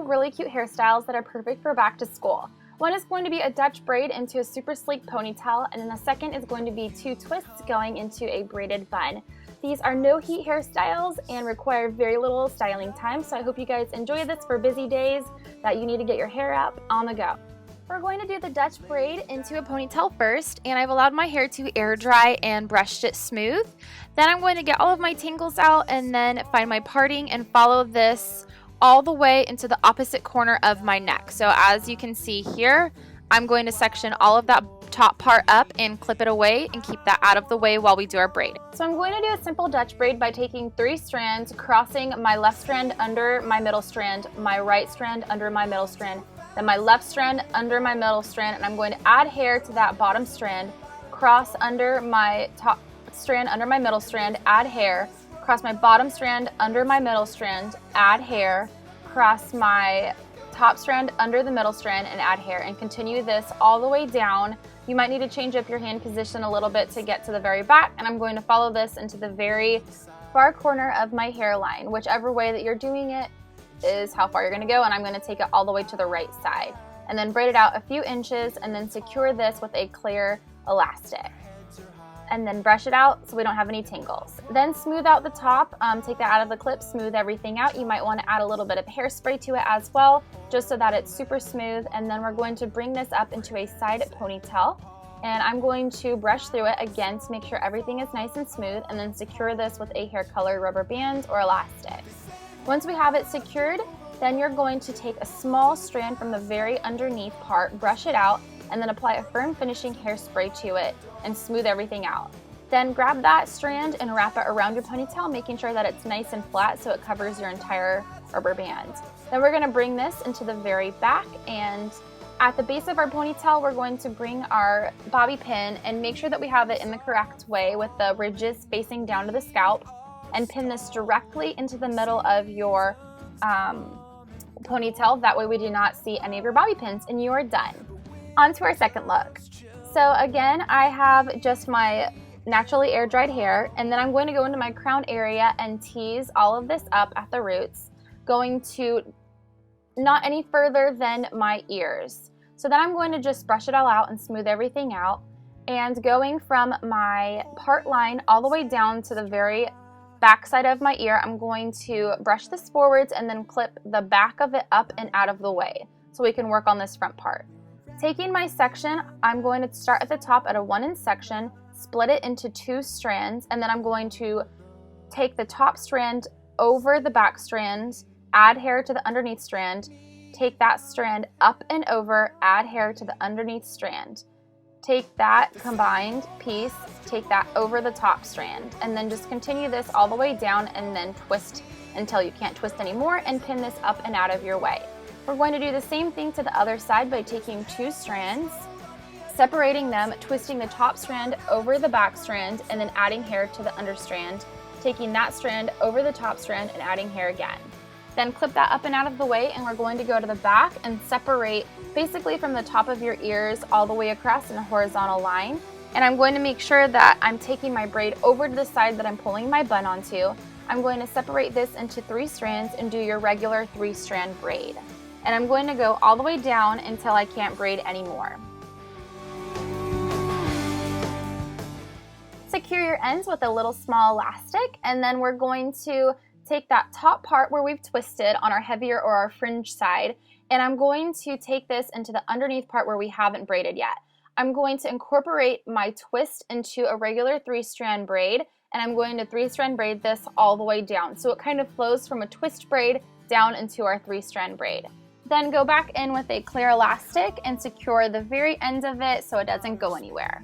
really cute hairstyles that are perfect for back to school. One is going to be a Dutch braid into a super sleek ponytail, and then the second is going to be 2 twists going into a braided bun. These are no heat hairstyles and require very little styling time, so I hope you guys enjoy this for busy days that you need to get your hair up on the go. We're going to do the Dutch braid into a ponytail first, and I've allowed my hair to air dry and brushed it smooth. Then I'm going to get all of my tangles out and then find my parting and follow this all the way into the opposite corner of my neck. So as you can see here, I'm going to section all of that top part up and clip it away and keep that out of the way while we do our braid. So I'm going to do a simple Dutch braid by taking 3 strands, crossing my left strand under my middle strand, my right strand under my middle strand, then my left strand under my middle strand, and I'm going to add hair to that bottom strand, cross under my top strand under my middle strand, add hair, cross my bottom strand under my middle strand, add hair, cross my top strand under the middle strand and add hair, and continue this all the way down. You might need to change up your hand position a little bit to get to the very back, and I'm going to follow this into the very far corner of my hairline. Whichever way that you're doing it is how far you're going to go, and I'm going to take it all the way to the right side and then braid it out a few inches and then secure this with a clear elastic. And then brush it out so we don't have any tangles. Then smooth out the top, take that out of the clip, smooth everything out. You might want to add a little bit of hairspray to it as well, just so that it's super smooth. And then we're going to bring this up into a side ponytail. And I'm going to brush through it again to make sure everything is nice and smooth, and then secure this with a hair colored rubber band or elastic. Once we have it secured, then you're going to take a small strand from the very underneath part, brush it out, and then apply a firm finishing hairspray to it and smooth everything out. Then grab that strand and wrap it around your ponytail, making sure that it's nice and flat so it covers your entire rubber band. Then we're going to bring this into the very back, and at the base of our ponytail we're going to bring our bobby pin and make sure that we have it in the correct way with the ridges facing down to the scalp, and pin this directly into the middle of your ponytail. That way we do not see any of your bobby pins, and you are done. On to our second look. So again, I have just my naturally air dried hair, and then I'm going to go into my crown area and tease all of this up at the roots, going to not any further than my ears. So then I'm going to just brush it all out and smooth everything out, and going from my part line all the way down to the very back side of my ear, I'm going to brush this forwards and then clip the back of it up and out of the way so we can work on this front part. Taking my section, I'm going to start at the top at a 1-inch section, split it into 2 strands, and then I'm going to take the top strand over the back strand, add hair to the underneath strand, take that strand up and over, add hair to the underneath strand. Take that combined piece, take that over the top strand, and then just continue this all the way down and then twist until you can't twist anymore, and pin this up and out of your way. We're going to do the same thing to the other side by taking 2 strands, separating them, twisting the top strand over the back strand, and then adding hair to the under strand, taking that strand over the top strand and adding hair again. Then clip that up and out of the way, and we're going to go to the back and separate basically from the top of your ears all the way across in a horizontal line. And I'm going to make sure that I'm taking my braid over to the side that I'm pulling my bun onto. I'm going to separate this into 3 strands and do your regular 3-strand braid. And I'm going to go all the way down until I can't braid anymore. Secure your ends with a little small elastic, and then we're going to take that top part where we've twisted on our heavier or our fringe side, and I'm going to take this into the underneath part where we haven't braided yet. I'm going to incorporate my twist into a regular 3-strand braid, and I'm going to 3-strand braid this all the way down. So it kind of flows from a twist braid down into our 3-strand braid. Then go back in with a clear elastic and secure the very end of it so it doesn't go anywhere.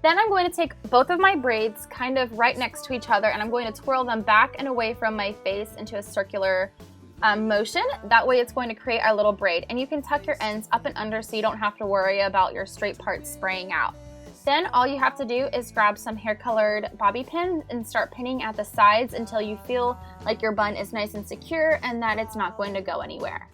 Then I'm going to take both of my braids kind of right next to each other, and I'm going to twirl them back and away from my face into a circular motion. That way it's going to create our little braid, and you can tuck your ends up and under so you don't have to worry about your straight parts spraying out. Then all you have to do is grab some hair colored bobby pins and start pinning at the sides until you feel like your bun is nice and secure and that it's not going to go anywhere.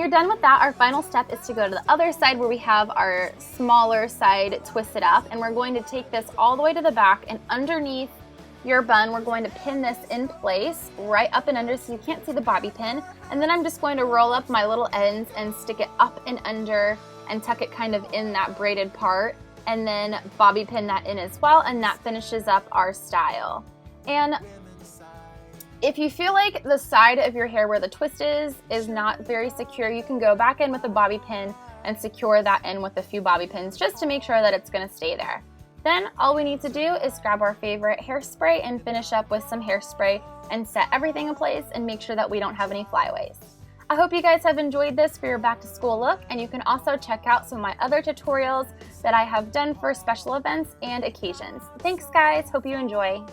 you're done with that, our final step is to go to the other side where we have our smaller side twisted up, and we're going to take this all the way to the back, and underneath your bun, we're going to pin this in place right up and under so you can't see the bobby pin. And then I'm just going to roll up my little ends and stick it up and under and tuck it kind of in that braided part, and then bobby pin that in as well, and that finishes up our style. And if you feel like the side of your hair where the twist is not very secure, you can go back in with a bobby pin and secure that in with a few bobby pins just to make sure that it's going to stay there. Then all we need to do is grab our favorite hairspray and finish up with some hairspray and set everything in place and make sure that we don't have any flyaways. I hope you guys have enjoyed this for your back to school look, and you can also check out some of my other tutorials that I have done for special events and occasions. Thanks guys, hope you enjoy.